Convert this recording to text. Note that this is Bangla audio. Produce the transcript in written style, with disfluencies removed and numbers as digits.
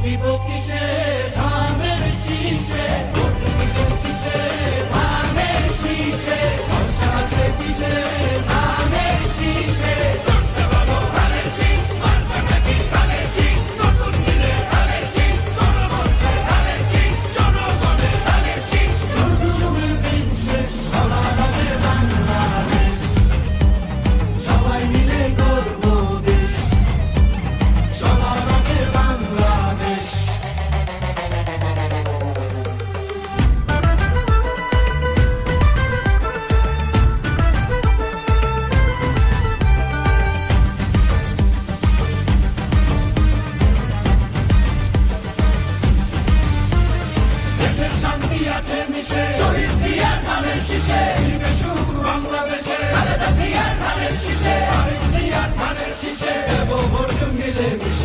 দিব কিসে ধানের শীষে, ভোট দিব কিসে ধানের শীষে, ভরসা আছে কিসে ধানের শীষে। করছে বলো ধানের শীষ, মারবে নাকি ধানের শীষ, নতুন দিনে ধানের শীষ, গণতন্ত্রের ধানের শীষ, জনগণের ধানের শীষ। জুলুমের দিন শেষ, সবার আগে বাংলাদেশ, সবাই মিলে গর্ব দেশ, সবার আগে বাংলাদেশ। দেশের শান্তি আছে মিশে, শহীদ জিয়ার ধানের শীষে, দিবে সুখ বাংলাদেশে, খালেদা জিয়ার ধানের শীষে, তারেক জিয়ার ধানের শীষে, দেব ভোট মিলে মিশে।